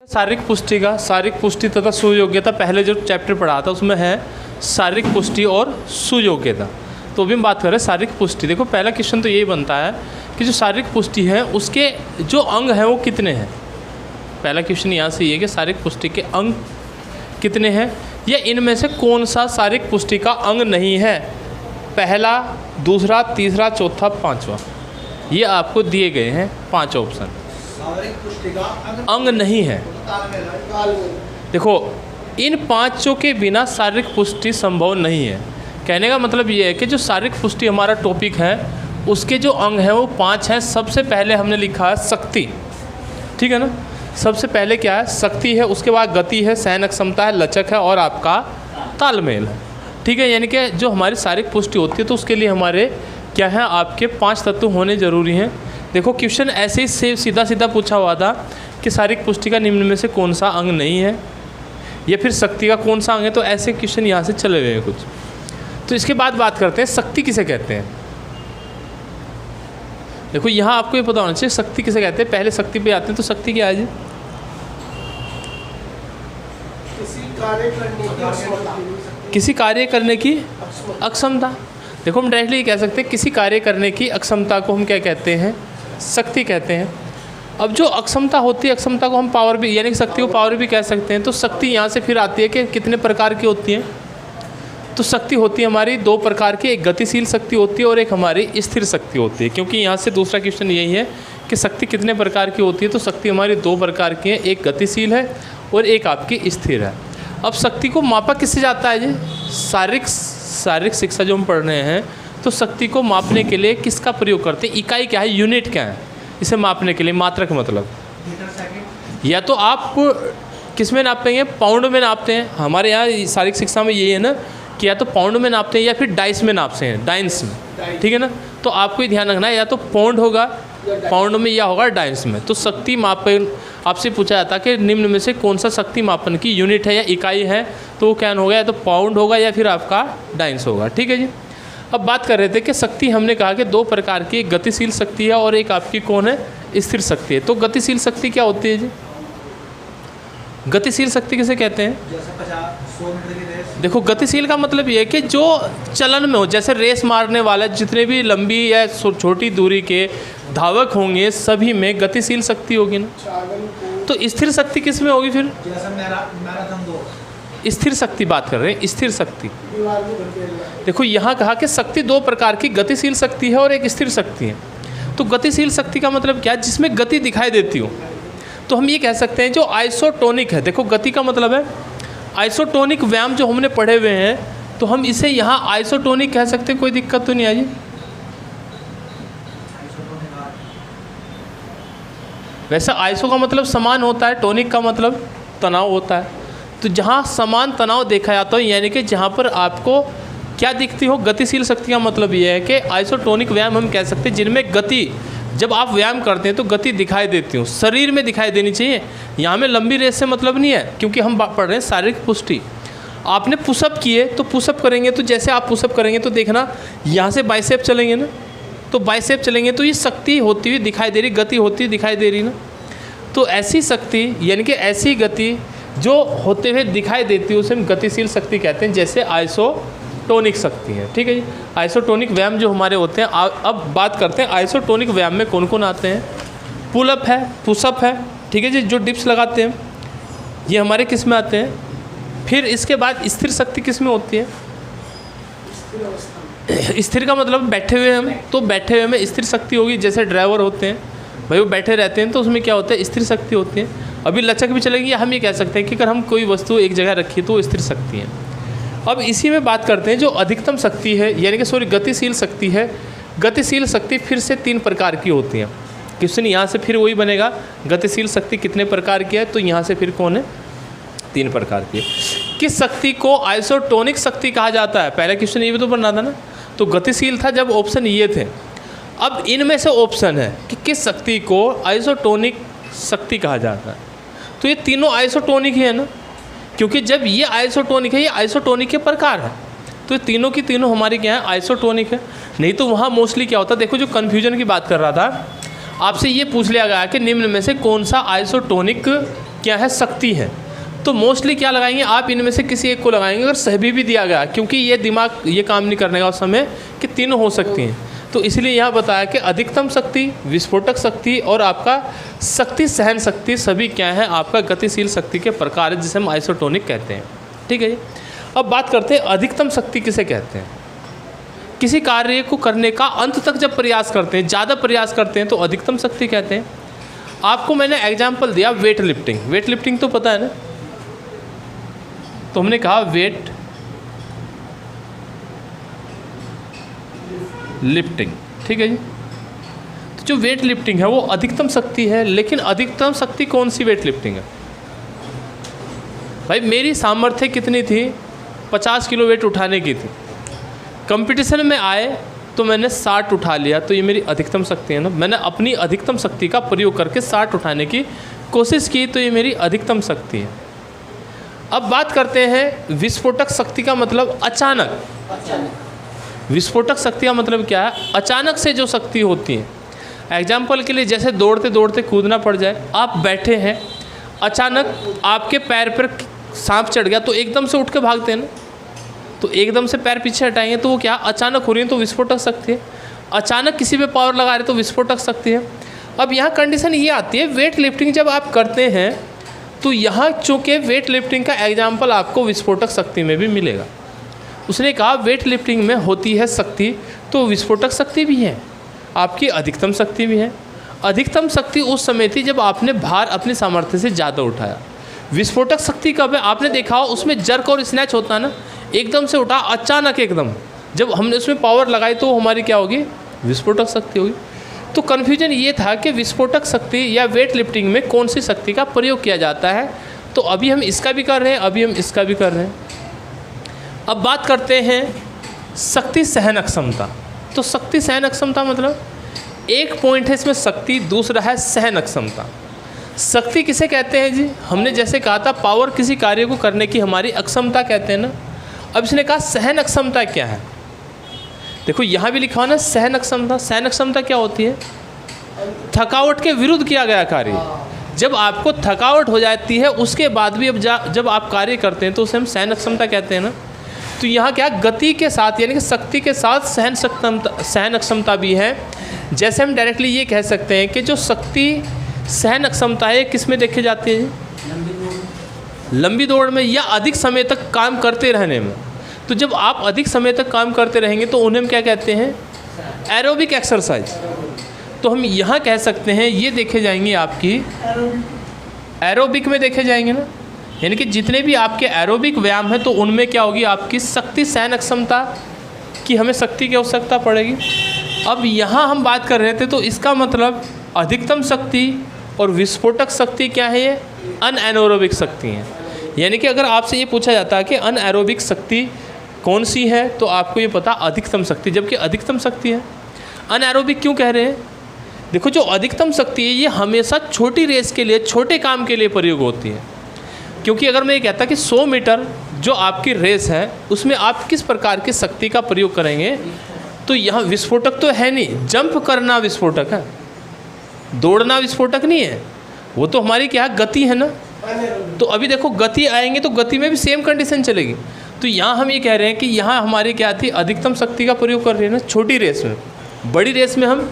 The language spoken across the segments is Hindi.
शारीरिक पुष्टि तथा सुयोग्यता, पहले जो चैप्टर पढ़ा था उसमें है शारीरिक पुष्टि और सुयोग्यता। तो अभी हम बात कर रहे हैं शारीरिक पुष्टि। देखो पहला क्वेश्चन तो यही बनता है कि जो शारीरिक पुष्टि है उसके जो अंग हैं वो कितने हैं। पहला क्वेश्चन यहाँ से ये है कि शारीरिक पुष्टि के अंग कितने हैं, या इनमें से कौन सा शारीरिक पुष्टि का अंग नहीं है। पहला, दूसरा, तीसरा, चौथा, पांचवा, ये आपको दिए गए हैं 5 ऑप्शन। अंग नहीं है। देखो इन 5 के बिना शारीरिक पुष्टि संभव नहीं है। कहने का मतलब ये है कि जो शारीरिक पुष्टि हमारा टॉपिक है उसके जो अंग हैं वो 5 हैं। सबसे पहले हमने लिखा है शक्ति, ठीक है ना। सबसे पहले क्या है, शक्ति है, उसके बाद गति है, सहन क्षमता है, लचक है और आपका तालमेल है, ठीक है। यानी कि जो हमारी शारीरिक पुष्टि होती है तो उसके लिए हमारे क्या है, आपके 5 तत्व होने ज़रूरी हैं। देखो क्वेश्चन ऐसे ही से सीधा पूछा हुआ था कि शारीरिक पुष्टि का निम्न में से कौन सा अंग नहीं है, या फिर शक्ति का कौन सा अंग है। तो ऐसे क्वेश्चन यहाँ से चले हुए हैं कुछ। तो इसके बाद बात करते हैं शक्ति किसे कहते हैं। देखो यहाँ आपको ये पता होना चाहिए शक्ति किसे कहते हैं। पहले शक्ति पे आते हैं। तो शक्ति क्या है जी? किसी कार्य करने की अक्षमता। देखो हम डायरेक्टली कह सकते हैं किसी कार्य करने की अक्षमता को हम क्या कहते हैं, शक्ति कहते हैं। अब जो अक्षमता होती है, अक्षमता को हम पावर भी, यानी कि शक्ति को पावर भी कह सकते हैं। तो शक्ति यहाँ से फिर आती है कि कितने प्रकार की होती है। तो शक्ति होती है हमारी 2 प्रकार की, एक गतिशील शक्ति होती है और एक हमारी स्थिर शक्ति होती है। क्योंकि यहाँ से दूसरा क्वेश्चन यही है कि शक्ति कितने प्रकार की होती है। तो शक्ति हमारी 2 प्रकार की है, एक गतिशील है और एक आपकी स्थिर है। अब शक्ति को मापा किससे जाता है जी? शारीरिक शिक्षा जो हम पढ़ रहे हैं तो शक्ति को मापने के लिए किसका प्रयोग करते हैं, इकाई क्या है, यूनिट क्या है इसे मापने के लिए। मात्रक मतलब या तो आप किस में नापेंगे, पाउंड में नापते हैं। हमारे यहाँ शारीरिक शिक्षा में यही है ना कि या तो पाउंड में नापते हैं या फिर डाइस में नापते हैं, डाइंस में, ठीक है ना। तो आपको ये ध्यान रखना है या तो पाउंड होगा पाउंड में या होगा डाइंस में। तो शक्ति मापन आपसे पूछा जाता है कि निम्न में से कौन सा शक्ति मापन की यूनिट है या इकाई है। तो वो क्या होगा, या तो पाउंड होगा या फिर आपका डाइंस होगा, ठीक है जी। अब बात कर रहे थे कि शक्ति हमने कहा कि 2 प्रकार की, एक गतिशील शक्ति है और एक आपकी कौन है, स्थिर शक्ति है। तो गतिशील शक्ति क्या होती है जी? गतिशील शक्ति किसे कहते हैं? देखो गतिशील का मतलब ये है कि जो चलन में हो, जैसे रेस मारने वाला जितने भी लंबी या छोटी दूरी के धावक होंगे सभी में गतिशील शक्ति होगी ना। तो स्थिर शक्ति किस में होगी फिर? स्थिर शक्ति बात कर रहे हैं, स्थिर शक्ति। देखो यहाँ कहा कि शक्ति 2 प्रकार की, गतिशील शक्ति है और एक स्थिर शक्ति है। तो गतिशील शक्ति का मतलब क्या है, जिसमें गति दिखाई देती हो। तो हम ये कह सकते हैं जो आइसोटोनिक है। देखो गति का मतलब है आइसोटोनिक व्यायाम जो हमने पढ़े हुए हैं, तो हम इसे यहाँ आइसोटोनिक कह सकते हैं, कोई दिक्कत तो नहीं आई। वैसे आइसो का मतलब समान होता है, टोनिक का मतलब तनाव होता है। तो जहाँ समान तनाव देखा जाता है यानी कि जहाँ पर आपको क्या दिखती हो, गतिशील शक्ति का मतलब ये है कि आइसोटोनिक व्यायाम हम कह सकते हैं जिनमें गति, जब आप व्यायाम करते हैं तो गति दिखाई देती हो, शरीर में दिखाई देनी चाहिए। यहाँ में लंबी रेस से मतलब नहीं है, क्योंकि हम पढ़ रहे हैं शारीरिक पुष्टि। आपने पुशअप किए तो पुशअप करेंगे, तो जैसे आप पुशअप करेंगे तो देखना यहाँ से बाइसेप चलेंगे ना, तो बाइसेप चलेंगे तो ये शक्ति होती हुई दिखाई दे रही, गति होती हुई दिखाई दे रही ना। तो ऐसी शक्ति यानी कि ऐसी गति जो होते हुए दिखाई देती है उसे हम गतिशील शक्ति कहते हैं, जैसे आइसोटोनिक शक्ति है, ठीक है जी। आइसोटोनिक व्यायाम जो हमारे होते हैं, अब बात करते हैं आइसोटोनिक व्यायाम में कौन कौन आते हैं। पुलअप है, पुशअप है, ठीक है जी, जो डिप्स लगाते हैं ये हमारे किस में आते हैं। फिर इसके बाद स्थिर शक्ति किस में होती है? स्थिर का मतलब बैठे हुए हम, तो बैठे हुए में स्थिर शक्ति होगी। जैसे ड्राइवर होते हैं भाई, वो बैठे रहते हैं तो उसमें क्या होता है, स्थिर शक्ति होती है। अभी लचक भी चलेगी, हम ये कह सकते हैं कि अगर हम कोई वस्तु एक जगह रखी तो वो स्थिर शक्ति है। अब इसी में बात करते हैं जो अधिकतम शक्ति है, यानी कि गतिशील शक्ति है। गतिशील शक्ति फिर से 3 प्रकार की होती है। क्वेश्चन यहाँ से फिर वही बनेगा, गतिशील शक्ति कितने प्रकार की है, तो यहाँ से फिर कौन है, 3 प्रकार की है। किस शक्ति को आइसोटोनिक शक्ति कहा जाता है? पहला क्वेश्चन ये भी तो बनना था ना, तो गतिशील था जब ऑप्शन ये थे। अब इनमें से ऑप्शन है कि किस शक्ति को आइसोटोनिक शक्ति कहा जाता है। तो ये तीनों आइसोटोनिक ही है ना, क्योंकि जब ये आइसोटोनिक है, ये आइसोटोनिक के प्रकार है, तो ये तीनों की तीनों हमारी क्या है, आइसोटोनिक है। नहीं तो वहाँ मोस्टली क्या होता है, देखो जो कन्फ्यूजन की बात कर रहा था, आपसे ये पूछ लिया गया कि निम्न में से कौन सा आइसोटोनिक क्या है, शक्ति है। तो मोस्टली क्या लगाएंगे आप, इनमें से किसी एक को लगाएंगे अगर सही भी दिया गया, क्योंकि ये दिमाग ये काम नहीं करने का उस समय कि तीनों हो सकती हैं। तो इसलिए यहाँ बताया कि अधिकतम शक्ति, विस्फोटक शक्ति और आपका शक्ति सहन शक्ति सभी क्या है, आपका गतिशील शक्ति के प्रकार है, जिसे हम आइसोटोनिक कहते हैं। ठीक है जी। अब बात करते हैं अधिकतम शक्ति किसे कहते हैं। किसी कार्य को करने का अंत तक जब प्रयास करते हैं, ज़्यादा प्रयास करते हैं, तो अधिकतम शक्ति कहते हैं। आपको मैंने एग्जाम्पल दिया वेट लिफ्टिंग। वेट लिफ्टिंग तो पता है ना, तो हमने कहा वेट लिफ्टिंग। ठीक है जी। तो जो वेट लिफ्टिंग है वो अधिकतम शक्ति है, लेकिन अधिकतम शक्ति कौन सी वेट लिफ्टिंग है भाई? मेरी सामर्थ्य कितनी थी, 50 किलो वेट उठाने की थी। कंपटीशन में आए तो मैंने 60 उठा लिया, तो ये मेरी अधिकतम शक्ति है ना। मैंने अपनी अधिकतम शक्ति का प्रयोग करके 60 उठाने की कोशिश की, तो ये मेरी अधिकतम शक्ति है। अब बात करते हैं विस्फोटक शक्ति का मतलब अचानक। विस्फोटक शक्ति का मतलब क्या है? अचानक से जो शक्ति होती है। एग्जाम्पल के लिए जैसे दौड़ते दौड़ते कूदना पड़ जाए, आप बैठे हैं, अचानक आपके पैर पर सांप चढ़ गया, तो एकदम से उठ के भागते हैं ना, तो एकदम से पैर पीछे हटाएंगे तो वो क्या, अचानक हो रही है, तो विस्फोटक शक्ति है। अचानक किसी पे पावर लगा रहे तो विस्फोटक शक्ति है। अब यहाँ कंडीशन ये आती है, वेट लिफ्टिंग जब आप करते हैं तो यहाँ चूँकि वेट लिफ्टिंग का एग्जाम्पल आपको विस्फोटक शक्ति में भी मिलेगा। उसने कहा वेट लिफ्टिंग में होती है शक्ति, तो विस्फोटक शक्ति भी है, आपकी अधिकतम शक्ति भी है। अधिकतम शक्ति उस समय थी जब आपने भार अपनी सामर्थ्य से ज़्यादा उठाया। विस्फोटक शक्ति कब है? आपने देखा हो उसमें जर्क और स्नैच होता है ना, एकदम से उठा अचानक एकदम, जब हमने उसमें पावर लगाई तो हमारी क्या होगी, विस्फोटक शक्ति होगी। तो कन्फ्यूजन ये था कि विस्फोटक शक्ति या वेट लिफ्टिंग में कौन सी शक्ति का प्रयोग किया जाता है। तो अभी हम इसका भी कर रहे हैं, अभी हम इसका भी कर रहे हैं। अब बात करते हैं शक्ति सहन अक्षमता। तो शक्ति सहन अक्षमता मतलब एक पॉइंट है इसमें शक्ति, दूसरा है सहन अक्षमता। शक्ति किसे कहते हैं जी? हमने जैसे कहा था पावर किसी कार्य को करने की हमारी अक्षमता कहते हैं ना। अब इसने कहा सहन अक्षमता क्या है? देखो यहाँ भी लिखा हो ना सहन अक्षमता। सहन अक्षमता क्या होती है? थकावट के विरुद्ध किया गया कार्य। जब आपको थकावट हो जाती है उसके बाद भी अब जब आप कार्य करते हैं तो उसे हम सहन अक्षमता कहते हैं ना। तो यहाँ क्या गति के साथ यानी कि शक्ति के साथ सहन अक्षमता भी है। जैसे हम डायरेक्टली ये कह सकते हैं कि जो शक्ति सहन अक्षमता है किस में देखे जाती है? लंबी दौड़ में या अधिक समय तक काम करते रहने में। तो जब आप अधिक समय तक काम करते रहेंगे तो उन्हें हम क्या कहते हैं? Aerobic exercise. तो हम यहाँ कह सकते हैं ये देखे जाएंगे आपकी एरोबिक में देखे जाएंगे ना, यानी कि जितने भी आपके एरोबिक व्यायाम हैं तो उनमें क्या होगी आपकी शक्ति सहन अक्षमता की हमें शक्ति की आवश्यकता पड़ेगी। अब यहाँ हम बात कर रहे थे तो इसका मतलब अधिकतम शक्ति और विस्फोटक शक्ति क्या है? ये अनएरोबिक शक्ति है। यानी कि अगर आपसे ये पूछा जाता है कि अनएरोबिक शक्ति कौन सी है तो आपको ये पता अधिकतम शक्ति, जबकि अधिकतम शक्ति है। अनएरोबिक क्यों कह रहे हैं? देखो जो अधिकतम शक्ति है ये हमेशा छोटी रेस के लिए, छोटे काम के लिए प्रयोग होती है। क्योंकि अगर मैं ये कहता कि 100 मीटर जो आपकी रेस है उसमें आप किस प्रकार की शक्ति का प्रयोग करेंगे, तो यहाँ विस्फोटक तो है नहीं, जंप करना विस्फोटक है, दौड़ना विस्फोटक नहीं है। वो तो हमारी क्या गति है ना। तो अभी देखो गति आएंगे तो गति में भी सेम कंडीशन चलेगी। तो यहाँ हम ये कह रहे हैं कि यहाँ हमारी क्या थी, अधिकतम शक्ति का प्रयोग कर रहे हैं ना छोटी रेस में। बड़ी रेस में हम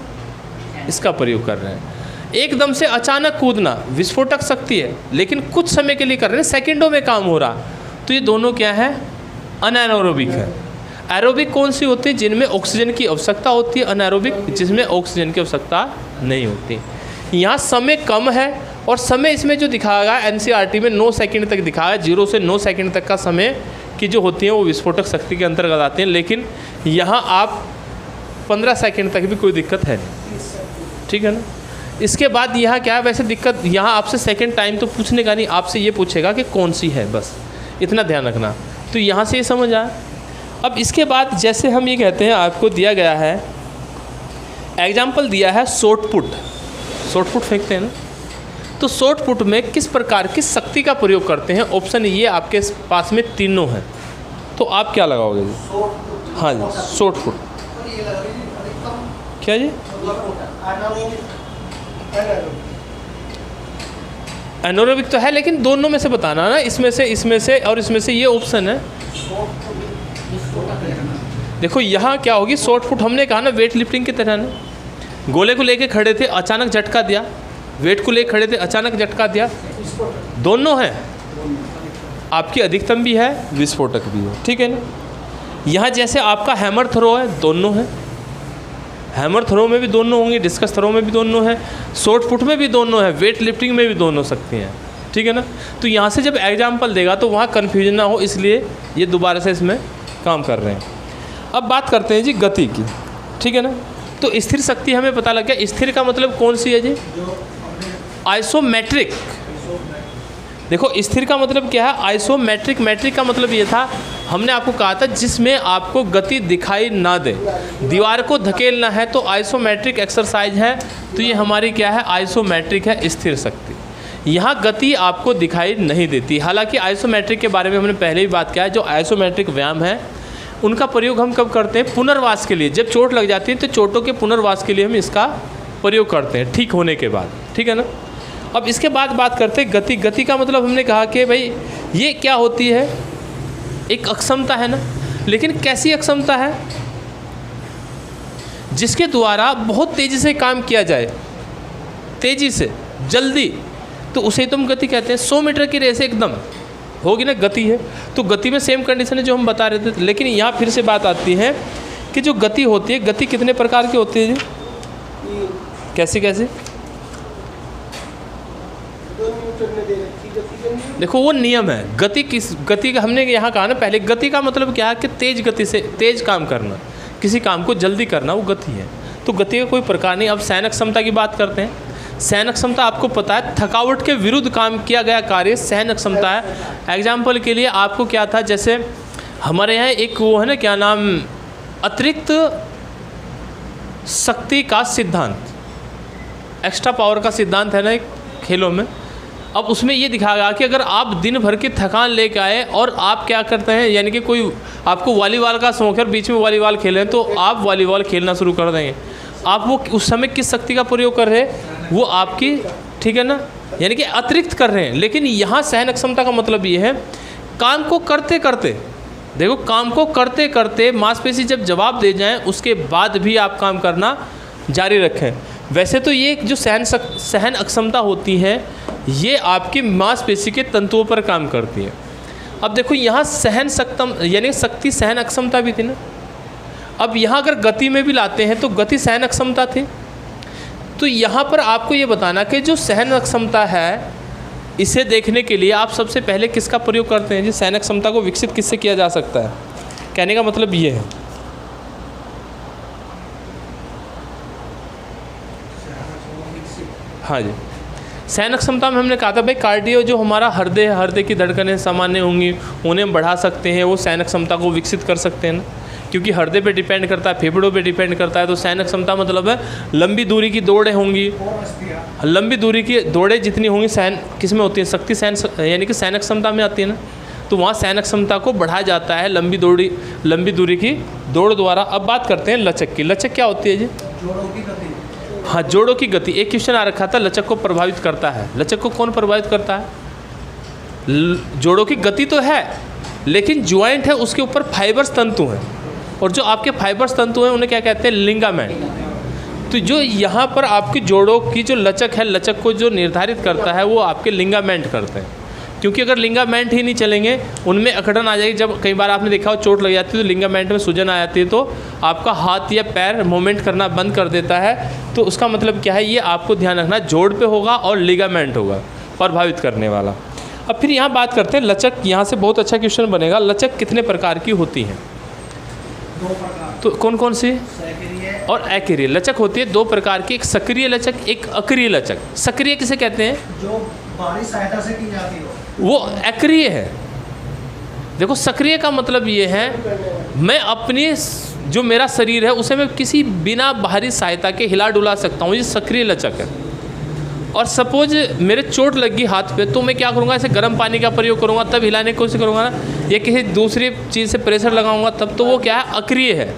इसका प्रयोग कर रहे हैं। एकदम से अचानक कूदना विस्फोटक शक्ति है, लेकिन कुछ समय के लिए कर रहे हैं, सेकंडों में काम हो रहा। तो ये दोनों क्या है? अनएरोबिक है। एरोबिक कौन सी होती है? जिनमें ऑक्सीजन की आवश्यकता होती है। अनएरोबिक जिसमें ऑक्सीजन की आवश्यकता नहीं होती। यहाँ समय कम है और समय इसमें जो दिखाया गया एनसीईआरटी में 9 सेकंड तक दिखाया, 0 से 9 सेकंड तक का समय की जो होती है वो विस्फोटक शक्ति के अंतर्गत आते हैं। लेकिन यहाँ आप 15 सेकंड तक भी कोई दिक्कत है नहीं, ठीक है ना। इसके बाद यहाँ क्या है, वैसे दिक्कत यहाँ आपसे सेकंड टाइम तो पूछने का नहीं, आपसे ये पूछेगा कि कौन सी है, बस इतना ध्यान रखना। तो यहाँ से ये समझ आया। अब इसके बाद जैसे हम ये कहते हैं, आपको दिया गया है एग्जाम्पल दिया है शॉर्ट पुट फेंकते हैं ना, तो शॉर्ट पुट में किस प्रकार की शक्ति का प्रयोग करते हैं? ऑप्शन ये आपके पास में तीनों हैं, तो आप क्या लगाओगे जी? हाँ जी, शॉर्ट पुट क्या जी? एनोरोबिक तो है, लेकिन दोनों में से बताना ना, इसमें से और इसमें से, ये ऑप्शन है। देखो यहाँ क्या होगी, शॉर्ट फुट हमने कहा ना वेट लिफ्टिंग की तरह ना, गोले को लेके खड़े थे अचानक झटका दिया, वेट को लेके खड़े थे अचानक झटका दिया, दोनों हैं, आपकी अधिकतम भी है विस्फोटक भी है, ठीक है ना। यहाँ जैसे आपका हैमर थ्रो है, दोनों है, हैमर थ्रो में भी दोनों होंगे, डिस्कस थ्रो में भी दोनों है, शॉर्ट फुट में भी दोनों है, वेट लिफ्टिंग में भी दोनों सकती हैं, ठीक है ना। तो यहाँ से जब एग्जाम्पल देगा तो वहाँ कन्फ्यूजन ना हो, इसलिए ये दोबारा से इसमें काम कर रहे हैं। अब बात करते हैं जी गति की, ठीक है ना। तो स्थिर शक्ति हमें पता लग गया, स्थिर का मतलब कौन सी है जी, आइसोमेट्रिक। देखो स्थिर का मतलब क्या है, आइसोमेट्रिक। मैट्रिक का मतलब ये था, हमने आपको कहा था जिसमें आपको गति दिखाई ना दे, दीवार को धकेलना है तो आइसोमेट्रिक एक्सरसाइज है, तो ये हमारी क्या है, आइसोमेट्रिक है स्थिर शक्ति। यहाँ गति आपको दिखाई नहीं देती। हालांकि आइसोमेट्रिक के बारे में हमने पहले ही बात किया है, जो आइसोमेट्रिक व्यायाम है उनका प्रयोग हम कब करते हैं, पुनर्वास के लिए। जब चोट लग जाती है तो चोटों के पुनर्वास के लिए हम इसका प्रयोग करते हैं ठीक होने के बाद, ठीक है ना। अब इसके बाद बात करते हैं गति। गति का मतलब हमने कहा कि भाई ये क्या होती है, एक अक्षमता है ना, लेकिन कैसी अक्षमता है, जिसके द्वारा बहुत तेज़ी से काम किया जाए, तेज़ी से जल्दी, तो उसे तुम गति कहते हैं। 100 मीटर की रेस एकदम होगी ना, गति है। तो गति में सेम कंडीशन है जो हम बता रहे थे, लेकिन यहाँ फिर से बात आती है कि जो गति होती है, गति कितने प्रकार की होती है जी, कैसी कैसी, देखो वो नियम है। गति किस, गति का हमने यहाँ कहा ना पहले, गति का मतलब क्या है कि तेज गति से, तेज काम करना, किसी काम को जल्दी करना, वो गति है। तो गति का कोई प्रकार नहीं। अब सहन क्षमता की बात करते हैं। सहन क्षमता आपको पता है, थकावट के विरुद्ध काम किया गया कार्य सहन क्षमता है। एग्जाम्पल के लिए आपको क्या था, जैसे हमारे यहाँ एक वो है ना, क्या नाम, अतिरिक्त शक्ति का सिद्धांत, एक्स्ट्रा पावर का सिद्धांत है ना एक खेलों में। अब उसमें ये दिखाया गया कि अगर आप दिन भर की थकान लेके आए और आप क्या करते हैं, यानी कि कोई आपको वॉलीबॉल का शौक है, बीच में वॉलीबॉल खेलें, तो आप वॉलीबॉल खेलना शुरू कर देंगे। आप वो उस समय किस शक्ति का प्रयोग कर रहे हैं, वो आपकी, ठीक है ना, यानी कि अतिरिक्त कर रहे हैं। लेकिन यहाँ सहन क्षमता का मतलब ये है, काम को करते करते, देखो काम को करते करते मांसपेशी जब जवाब दे जाएं, उसके बाद भी आप काम करना जारी रखें। वैसे तो ये जो सहन अक्षमता होती है, ये आपकी मांसपेशी के तंतुओं पर काम करती है। अब देखो यहाँ सहन सक्षम यानी शक्ति सहन अक्षमता भी थी ना। अब यहाँ अगर गति में भी लाते हैं तो गति सहन अक्षमता थी। तो यहाँ पर आपको ये बताना कि जो सहन अक्षमता है, इसे देखने के लिए आप सबसे पहले किसका प्रयोग करते हैं जी, सहन क्षमता को विकसित किससे किया जा सकता है। कहने का मतलब ये है, हाँ जी, सहन क्षमता में हमने कहा था भाई कार्डियो, जो हमारा हृदय की धड़कनें सामान्य होंगी, उन्हें हम बढ़ा सकते हैं, वो सहन क्षमता को विकसित कर सकते हैं ना, क्योंकि हृदय पे डिपेंड करता है, फेफड़ों पे डिपेंड करता है। तो सहन क्षमता मतलब है लंबी दूरी की दौड़ें होंगी, लंबी दूरी की दौड़ें जितनी होंगी सहन किस में होती है, शक्ति सहन यानी कि सहन क्षमता में आती है ना। तो वहाँ सहन क्षमता को बढ़ाया जाता है लंबी दूरी की दौड़ द्वारा। अब बात करते हैं लचक की। लचक क्या होती है जी, जोड़ों की गति। हाँ, जोड़ों की गति। एक क्वेश्चन आ रखा था, लचक को प्रभावित करता है। लचक को कौन प्रभावित करता है, जोड़ों की गति तो है, लेकिन ज्वाइंट है उसके ऊपर फाइबर्स तंतु हैं, और जो आपके फाइबर्स तंतु हैं उन्हें क्या कहते हैं, लिगामेंट। तो जो यहाँ पर आपकी जोड़ों की जो लचक है, लचक को जो निर्धारित करता है वो आपके लिगामेंट करते हैं। क्योंकि अगर लिगामेंट ही नहीं चलेंगे, उनमें अकड़न आ जाएगी। जब कई बार आपने देखा हो चोट लग जाती है तो लिगामेंट में सूजन आ जाती है, तो आपका हाथ या पैर मूवमेंट करना बंद कर देता है। तो उसका मतलब क्या है, ये आपको ध्यान रखना, जोड़ पे होगा और लिगामेंट होगा प्रभावित करने वाला। अब फिर यहाँ बात करते हैं लचक। यहाँ से बहुत अच्छा क्वेश्चन बनेगा, लचक कितने प्रकार की होती है, दो प्रकार। तो कौन कौन सी, सक्रिय और अक्रिय लचक होती है। दो प्रकार की, एक सक्रिय लचक, एक अक्रिय लचक। सक्रिय किसे कहते हैं, जो बाहरी सहायता से की जाती हो, वो अक्रिय है। देखो सक्रिय का मतलब ये है, मैं अपनी जो मेरा शरीर है उसे मैं किसी बिना बाहरी सहायता के हिला डुला सकता हूँ, ये सक्रिय लचक है। और सपोज मेरे चोट लगी हाथ पे, तो मैं क्या करूँगा, ऐसे गर्म पानी का प्रयोग करूँगा तब हिलाने की कोशिश करूँगा ना, या किसी दूसरी चीज़ से प्रेशर लगाऊंगा तब, तो वो क्या है, अक्रिय है।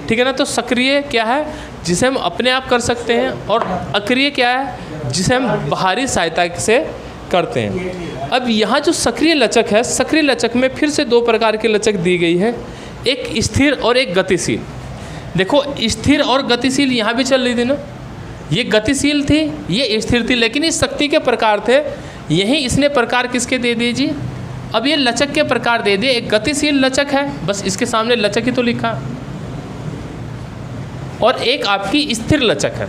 ठीक है ना। तो सक्रिय क्या है, जिसे हम अपने आप कर सकते हैं, और अक्रिय क्या है, जिसे हम बाहरी सहायता से करते हैं। अब यहाँ जो सक्रिय लचक है, सक्रिय लचक में फिर से दो प्रकार की लचक दी गई है, एक स्थिर और एक गतिशील। देखो स्थिर और गतिशील यहाँ भी चल रही थी ना, ये गतिशील थी, ये स्थिर थी, लेकिन ये शक्ति के प्रकार थे। यहीं इसने प्रकार किसके दे दिए जी, अब ये लचक के प्रकार दे दिए। एक गतिशील लचक है, बस इसके सामने लचक ही तो लिखा, और एक आपकी स्थिर लचक है।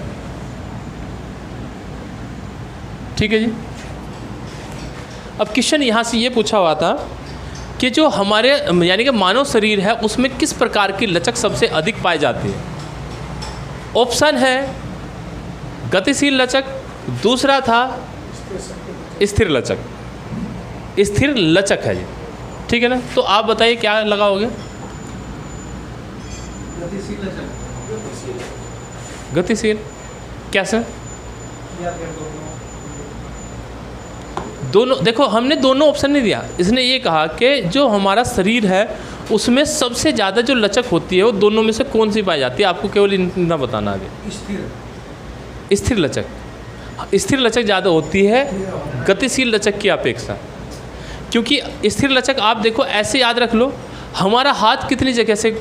ठीक है जी। अब क्वेश्चन यहाँ से ये पूछा हुआ था कि जो हमारे यानी कि मानव शरीर है उसमें किस प्रकार की लचक सबसे अधिक पाई जाती है। ऑप्शन है गतिशील लचक, दूसरा था स्थिर लचक। स्थिर लचक है जी, ठीक है ना। तो आप बताइए क्या लगाओगे। गतिशील लचक। गतिशील कैसे? या फिर दोनों, देखो हमने दोनों ऑप्शन नहीं दिया, इसने ये कहा कि जो हमारा शरीर है उसमें सबसे ज़्यादा जो लचक होती है वो दोनों में से कौन सी पाई जाती है, आपको केवल इतना बताना आगे। स्थिर लचक, स्थिर लचक ज़्यादा होती है गतिशील लचक की अपेक्षा, क्योंकि स्थिर लचक आप देखो ऐसे याद रख लो, हमारा हाथ कितनी जगह से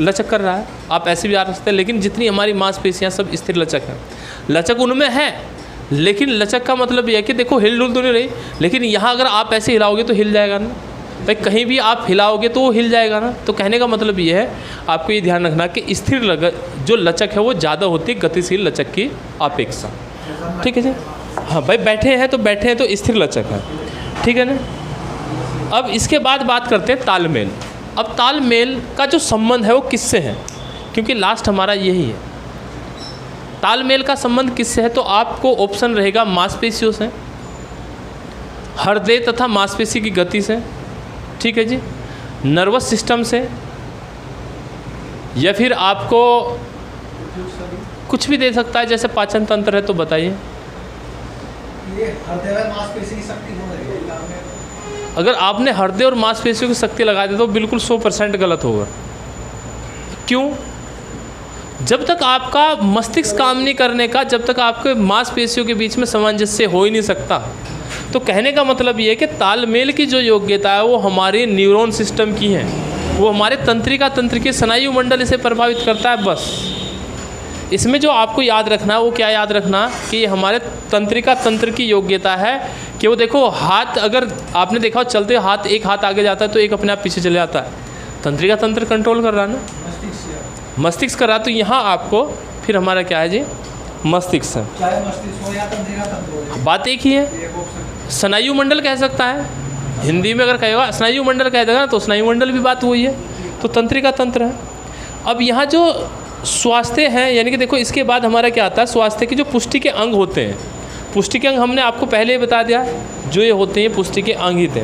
लचक कर रहा है, आप ऐसे भी याद रख सकते हैं, लेकिन जितनी हमारी मांसपेशियाँ सब स्थिर लचक है। लचक उनमें है, लेकिन लचक का मतलब यह है कि देखो हिल डुल तो नहीं रही, लेकिन यहाँ अगर आप ऐसे हिलाओगे तो हिल जाएगा ना भाई, कहीं भी आप हिलाओगे तो वो हिल जाएगा ना। तो कहने का मतलब ये है, आपको ये ध्यान रखना कि स्थिर जो लचक है वो ज़्यादा होती है गतिशील लचक की अपेक्षा। ठीक है जी। हाँ भाई, बैठे हैं तो स्थिर लचक है, ठीक है ना। अब इसके बाद बात करते हैं तालमेल। अब तालमेल का जो संबंध है वो किससे है, क्योंकि लास्ट हमारा यही है। तालमेल का संबंध किससे है, तो आपको ऑप्शन रहेगा मांसपेशियों से, हृदय तथा मांसपेशी की गति से, ठीक है जी, नर्वस सिस्टम से, या फिर आपको कुछ भी दे सकता है, जैसे पाचन तंत्र है तो बताइए। ये हृदय और मांसपेशी की शक्ति हो रही है काम में। अगर आपने हृदय और मांसपेशियों की शक्ति लगा दी तो बिल्कुल 100% गलत होगा। क्यों? जब तक आपका मस्तिष्क काम नहीं करने का, जब तक आपके मांसपेशियों के बीच में सामंजस्य हो ही नहीं सकता। तो कहने का मतलब ये है कि तालमेल की जो योग्यता है वो हमारे न्यूरॉन सिस्टम की है, वो हमारे तंत्रिका तंत्र के स्नायु मंडल इसे प्रभावित करता है। बस इसमें जो आपको याद रखना है वो क्या याद रखना कि ये हमारे तंत्रिका तंत्र की योग्यता है कि वो देखो हाथ, अगर आपने देखा हो चलते हाथ, एक हाथ आगे जाता है तो एक अपने आप पीछे चले जाता है, तंत्रिका तंत्र कंट्रोल कर रहा है ना, मस्तिष्क कर रहा। तो यहाँ आपको फिर हमारा क्या है जी, मस्तिष्क है, चाहे मस्तिष्क हो या तंत्रिका तंत्र हो, बात एक ही है। एक ऑप्शन स्नायु मंडल कह सकता है, हिंदी में अगर कहेगा स्नायु मंडल कह देगा ना तो स्नायु मंडल भी बात वही है, तो तंत्रिका तंत्र है। अब यहाँ जो स्वास्थ्य है, यानी कि देखो इसके बाद हमारा क्या आता है, स्वास्थ्य की जो पुष्टि के अंग होते हैं, पुष्टि के अंग हमने आपको पहले ही बता दिया, जो ये होते हैं पुष्टि के अंग ही थे।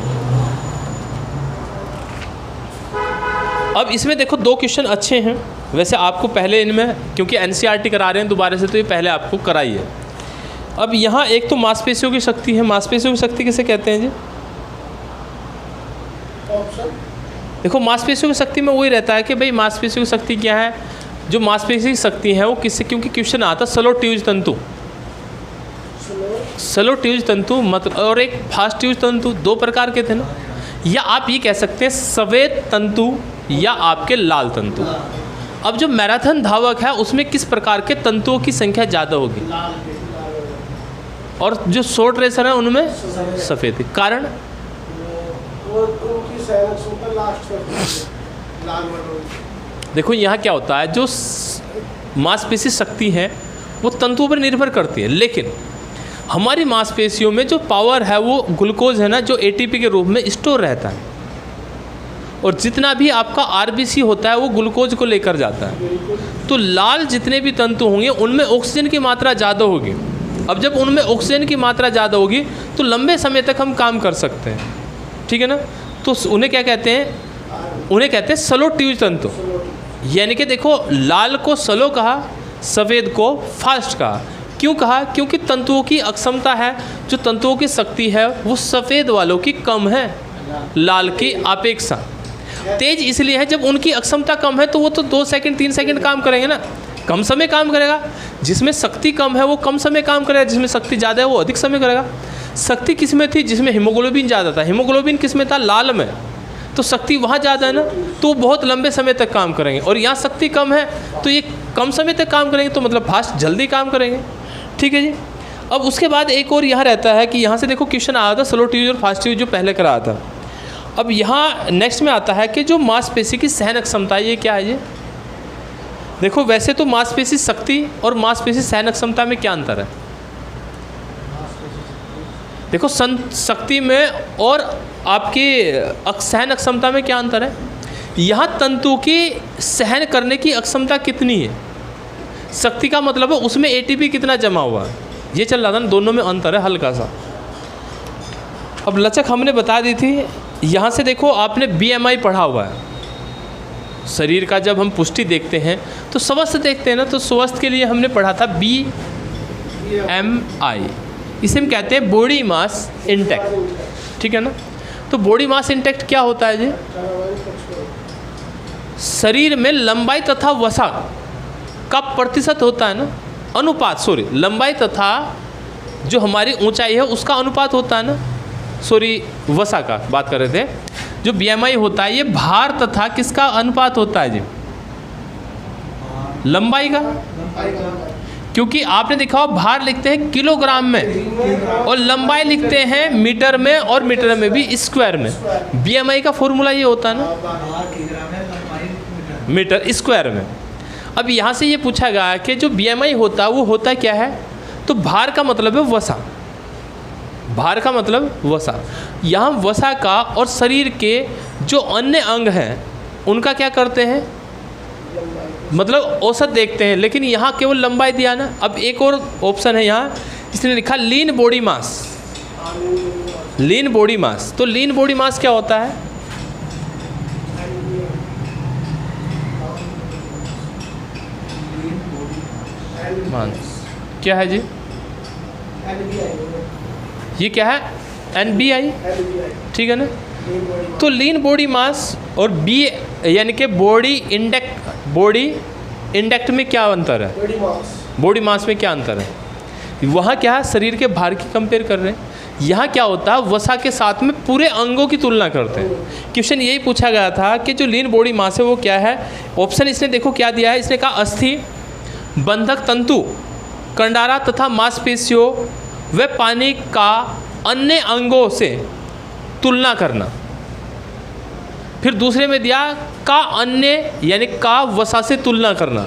अब इसमें देखो दो क्वेश्चन अच्छे हैं, वैसे आपको पहले इनमें क्योंकि एनसीईआरटी करा रहे हैं दोबारा से, तो ये पहले आपको कराई है। अब यहाँ एक तो मांसपेशियों की शक्ति है, मांसपेशियों की शक्ति किसे कहते हैं जी? ऑप्शन देखो मांसपेशियों की शक्ति में वही रहता है कि भाई मांसपेशियों की शक्ति क्या है, जो मांसपेशी की शक्ति है वो किससे, क्योंकि क्वेश्चन आता स्लो ट्यूज तंतु, स्लो ट्यूज तंतु मतलब, और एक फास्ट ट्यूज तंतु, दो प्रकार के थे ना, या आप ये कह सकते हैं सफ़ेद तंतु या आपके लाल तंतु। अब जो मैराथन धावक है उसमें किस प्रकार के तंतुओं की संख्या ज़्यादा होगी, और जो शॉर्ट रेसर है उनमें सफ़ेद। कारण देखो यहाँ क्या होता है, जो मांसपेशी शक्ति है वो तंतुओं पर निर्भर करती है, लेकिन हमारी मांसपेशियों में जो पावर है वो ग्लूकोज है ना, जो एटीपी के रूप में स्टोर रहता है, और जितना भी आपका आरबीसी होता है वो ग्लूकोज को लेकर जाता है। तो लाल जितने भी तंतु होंगे उनमें ऑक्सीजन की मात्रा ज़्यादा होगी। अब जब उनमें ऑक्सीजन की मात्रा ज़्यादा होगी तो लंबे समय तक हम काम कर सकते हैं, ठीक है ना। तो उन्हें क्या कहते हैं, उन्हें कहते हैं स्लो ट्यूज तंतु। यानी कि देखो लाल को स्लो कहा, सफ़ेद को फास्ट कहा। क्यों कहा? क्योंकि तंतुओं की अक्षमता है, जो तंतुओं की शक्ति है वो सफ़ेद वालों की कम है लाल की अपेक्षा। तेज इसलिए है, जब उनकी अक्षमता कम है तो वो तो 2 सेकंड 3 सेकंड काम करेंगे ना, कम समय काम करेगा। जिसमें शक्ति कम है वो कम समय काम करेगा, जिसमें शक्ति ज़्यादा है वो अधिक समय करेगा। शक्ति किस में थी? जिसमें हीमोग्लोबिन ज़्यादा था। हीमोग्लोबिन किस में था? लाल में। तो शक्ति वहाँ ज़्यादा है ना, तो बहुत लंबे समय तक काम करेंगे। और यहाँ शक्ति कम है तो ये कम समय तक काम करेंगे, तो मतलब फास्ट जल्दी काम करेंगे। ठीक है जी। अब उसके बाद एक और यहाँ रहता है कि यहाँ से देखो क्वेश्चन आया था स्लो ट्यूज और फास्ट ट्यूज जो पहले कराया था। अब यहाँ नेक्स्ट में आता है कि जो मांसपेशी की सहन क्षमता है, ये क्या है? ये देखो, वैसे तो मांसपेशी शक्ति और मांसपेशी सहन क्षमता में क्या अंतर है? देखो, शक्ति में और आपकी सहन क्षमता में क्या अंतर है? यहाँ तंतु की सहन करने की अक्षमता कितनी है। शक्ति का मतलब है उसमें एटीपी कितना जमा हुआ है, ये चल रहा था ना, दोनों में अंतर है हल्का सा। अब लचक हमने बता दी थी। यहाँ से देखो, आपने बीएमआई पढ़ा हुआ है। शरीर का जब हम पुष्टि देखते हैं तो स्वस्थ देखते हैं ना, तो स्वस्थ के लिए हमने पढ़ा था BMI। इसे हम कहते हैं बॉडी मास इंडेक्स। ठीक है ना। तो बॉडी मास इंडेक्स क्या होता है जी? शरीर में लंबाई तथा वसा का प्रतिशत होता है ना, अनुपात, सॉरी, लंबाई तथा जो हमारी ऊंचाई है उसका अनुपात होता है ना, सॉरी, वसा का बात कर रहे थे। जो BMI होता है ये भार तथा किसका अनुपात होता है जी? लंबाई का। क्योंकि आपने देखा हो भार लिखते हैं किलोग्राम में और लंबाई लिखते हैं मीटर में, और मीटर में भी स्क्वायर में। BMI का फॉर्मूला ये होता है ना, मीटर स्क्वायर में। अब यहाँ से ये पूछा गया कि जो BMI होता है वो होता क्या है? तो भार का मतलब है वसा। भार का मतलब वसा। यहाँ वसा का और शरीर के जो अन्य अंग हैं उनका क्या करते हैं, मतलब औसत देखते हैं, लेकिन यहाँ केवल लंबाई दिया ना। अब एक और ऑप्शन है यहाँ, इसने लिखा lean body mass. Lean body mass, तो लीन बॉडी मास क्या होता है? मास क्या है जी? ये क्या है? NBI। ठीक है ना। तो लीन बॉडी मास और बी यानी कि बॉडी इंडेक्ट में क्या अंतर है? बॉडी मास में क्या अंतर है? वहाँ क्या है? शरीर के भार की कंपेयर कर रहे हैं। यहाँ क्या होता है? वसा के साथ में पूरे अंगों की तुलना करते हैं। क्वेश्चन यही पूछा गया था कि जो लीन बॉडी मास है वो क्या है। ऑप्शन इसने देखो क्या दिया है, इसने कहा अस्थि, बंधक तंतु, कंडारा तथा मांसपेशियों व पानी का अन्य अंगों से तुलना करना। फिर दूसरे में दिया का अन्य यानी का वसा से तुलना करना।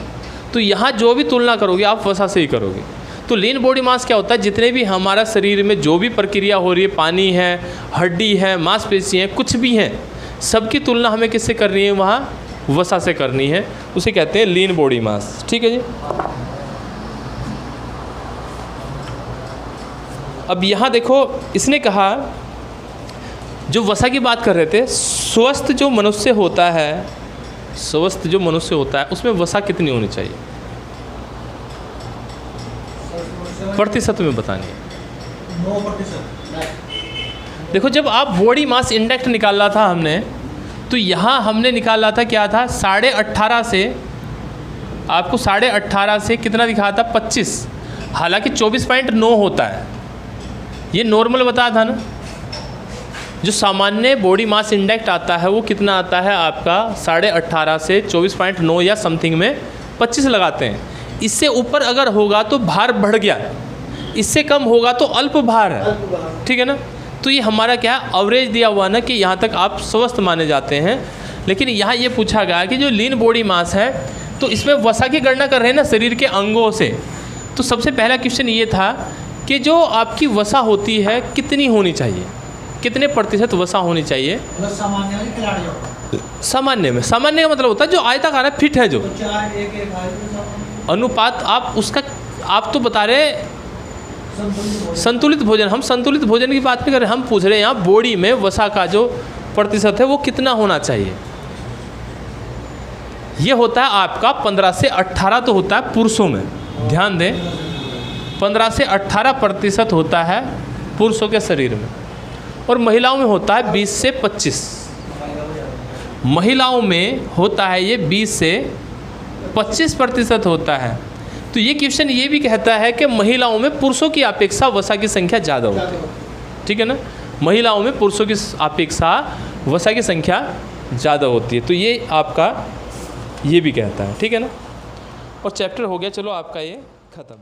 तो यहाँ जो भी तुलना करोगे आप वसा से ही करोगे। तो लीन बॉडी मास क्या होता है? जितने भी हमारा शरीर में जो भी प्रक्रिया हो रही है, पानी है, हड्डी है, मांसपेशी है, कुछ भी है, सबकी तुलना हमें किससे करनी है? वहाँ वसा से करनी है। उसे कहते हैं लीन बॉडी मास। ठीक है जी। अब यहाँ देखो, इसने कहा जो वसा की बात कर रहे थे, स्वस्थ जो मनुष्य होता है, स्वस्थ जो मनुष्य होता है उसमें वसा कितनी होनी चाहिए? प्रतिशत में बतानी है। 9%। देखो, जब आप बॉडी मास इंडेक्स निकाला था हमने, तो यहाँ हमने निकाला था क्या था? 18.5 से, आपको 18.5 से कितना दिखा था? 25। हालांकि 24.9 होता है, ये नॉर्मल बताया था ना। जो सामान्य बॉडी मास इंडेक्स आता है वो कितना आता है आपका? 18.5 से 24.9 या समथिंग में 25 लगाते हैं। इससे ऊपर अगर होगा तो भार बढ़ गया, इससे कम होगा तो अल्प भार है। ठीक है ना। तो ये हमारा क्या है? एवरेज दिया हुआ ना कि यहाँ तक आप स्वस्थ माने जाते हैं। लेकिन यहाँ ये पूछा गया कि जो लीन बॉडी मास है, तो इसमें वसा की गणना कर रहे हैं ना शरीर के अंगों से। तो सबसे पहला क्वेश्चन ये था कि जो आपकी वसा होती है कितनी होनी चाहिए, कितने प्रतिशत वसा होनी चाहिए? सामान्य में, सामान्य का मतलब होता है जो आयताकार है, फिट है, जो अनुपात आप उसका, आप तो बता रहे संतुलित भोजन। हम संतुलित भोजन की बात नहीं कर रहे, हम पूछ रहे हैं यहाँ बॉडी में वसा का जो प्रतिशत है वो कितना होना चाहिए। ये होता है आपका 15 से 18 तो होता है पुरुषों में, ध्यान दें, 15 से 18% होता है पुरुषों के शरीर में, और महिलाओं में होता है 20 से 25। महिलाओं में होता है ये 20 से 25% होता है। तो ये क्वेश्चन ये भी कहता है कि महिलाओं में पुरुषों की अपेक्षा वसा की संख्या ज़्यादा होती है। ठीक है ना। महिलाओं में पुरुषों की अपेक्षा वसा की संख्या ज़्यादा होती है, तो ये आपका ये भी कहता है, ठीक है ना। और चैप्टर हो गया, चलो आपका ये ख़त्म।